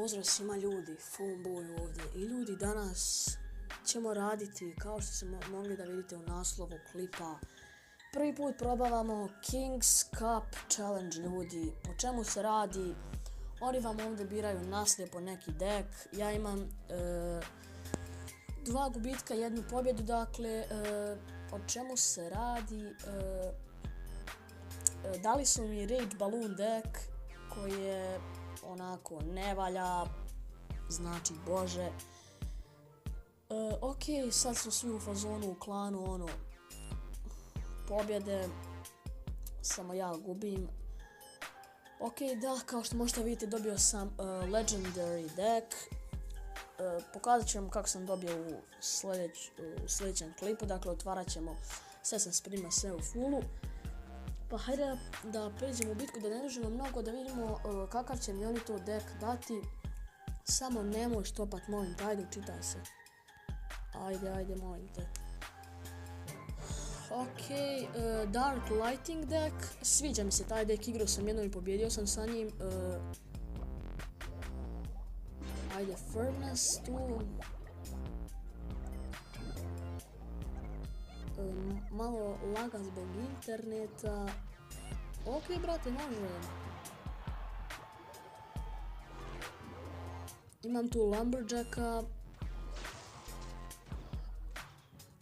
pozdrav svima ljudi, Phoneboy ovdje. I ljudi, danas ćemo raditi, kao što ste mogli da vidite u naslovu klipa, prvi put probavamo King's Cup Challenge ljudi. Po čemu se radi? Oni vam ovdje biraju naslijepo neki deck. Ja imam 2 gubitka, 1 pobjedu, dakle, o čemu se radi? Dali su mi Rage Balloon deck koji je onako ne valja, znači bože. Ok, sad su svi u fazonu u klanu pobjede, samo ja gubim. Ok, da, kao što možete vidjeti, dobio sam Legendary deck. Pokazat ću vam kako sam dobio u sljedećem klipu, dakle otvarat ćemo, sve sam spremio sve u fullu. Pa hajde da pređemo u bitku, da ne dužimo mnogo, da vidimo kakav će mi oni to deck dati. Samo nemoj štopat, molim te, ajde učitaj se. Ajde, molim te. Ok, Dark Lighting deck, sviđa mi se taj deck, igrao sam jednom i pobjedio sam sa njim. Ajde, Furnace tu. Malo laga zbog interneta. Ok, brate, može. Imam tu Lumberjacka.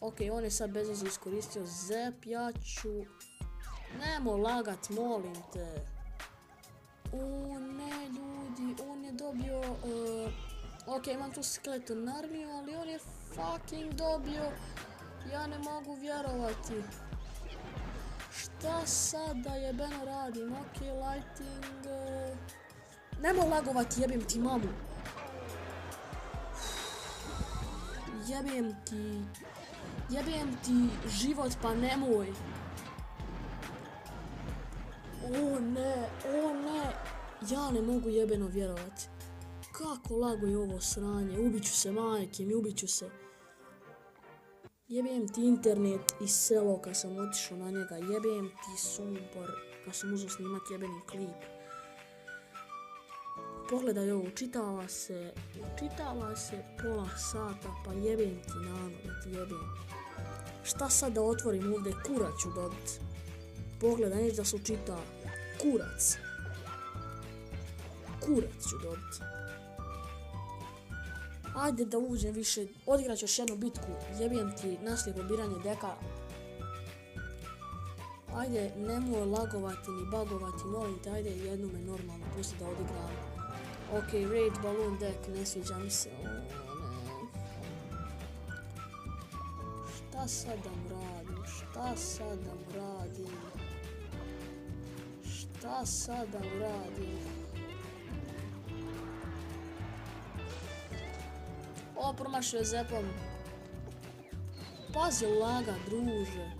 Ok, on je sad bez veze iskoristio Zep, ja ću... Nemo lagat, molim te. O ne, ljudi, on je dobio... Ok, imam tu Skeleton armiju, ali on je fucking dobio... Ja ne mogu vjerovati. Šta sad da jebeno radim? Ok, lighting... Nemo lagovati, jebim ti mamu. Jebem ti život, pa nemoj. O ne. Ja ne mogu jebeno vjerovati. Kako laguje ovo sranje. Ubiću se, majke mi, ubiću se. Jebem ti internet i selo kad sam otišao na njega. Jebem ti sumpor kad sam uzeo snimat jebeni klip. Pogledaj ovo, učitava se pola sata, pa jebem ti nano, da ti jebem. Šta sad da otvorim ovdje, kurac ću dobit. Pogledaj, neće da se učita. Kurac ću dobit. Ajde da uđem više, odigrat ću još jednu bitku, jebem ti naslijepo biranje deka. Ajde, nemoj lagovati ni bagovati, molim te, ajde jednu me normalno pusti da odigram. Ok, Rage Balloon deck, ne sviđa mi se, o ne. Šta sad da radim? O, promašio je Zepom. Pazi laga, druže.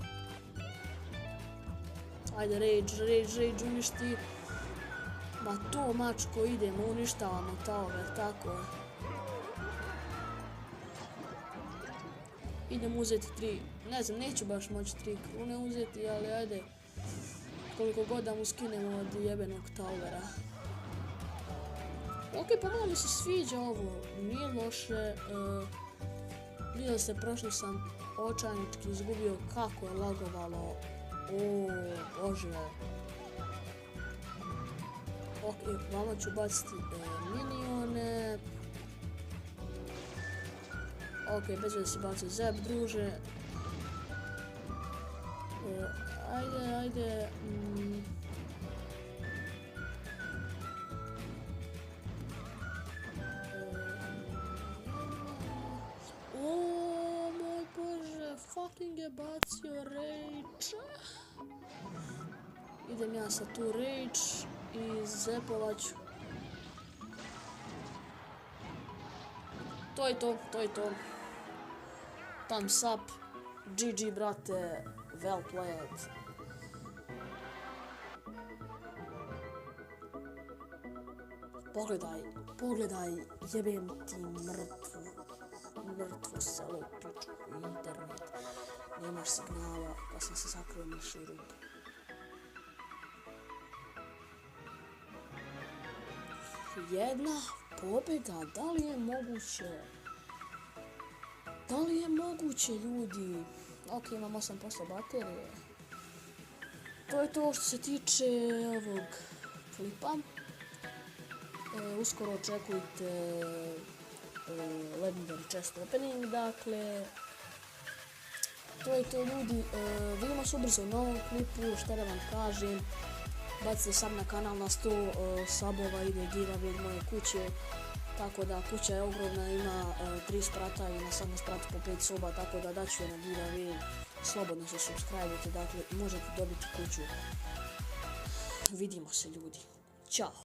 Ajde, Rage, uništi. Ma to, mačko, idemo, uništavamo tower, tako je. Idem uzeti 3, ne znam, neću baš moći 3 krune uzeti, ali ajde. Koliko god da mu skinemo od jebenog towera. Ok, pa malo mi se sviđa ovo, nije loše. Vidjeli ste, prošlo sam očajnički izgubio kako je lagovalo. O, bože. Ok, vama ću baciti minione. Ok, bez veze si bacio Zep, druže. Ajde. O, moj bože, fucking je bacio Rage. Idem ja sa tu Rage i Zepovat ću. To je to. Thumbs up. GG, brate. Well played. Pogledaj, jebem ti mrtvo selo, pičku, internet. Nemaš signala, pa sam se sakrio na širu. Jedna pobjeda, da li je moguće? Da li je moguće, ljudi? Ok, imam 8% baterije. To je to što se tiče ovog klipa. Uskoro očekujte Legendary Chest Opening, dakle. To je to, ljudi. Vidimo se ubrzo u novom klipu, šta da vam kažem. Bacite sam na kanal na 100 subova, ide giveaway moje kuće. Tako da kuća je ogromna, ima 3 sprata i na samom spratu po 5 soba, tako da daću je na giveaway. Slobodno se subscribe-ujte, dakle možete dobiti kuću. Vidimo se, ljudi. Ćao!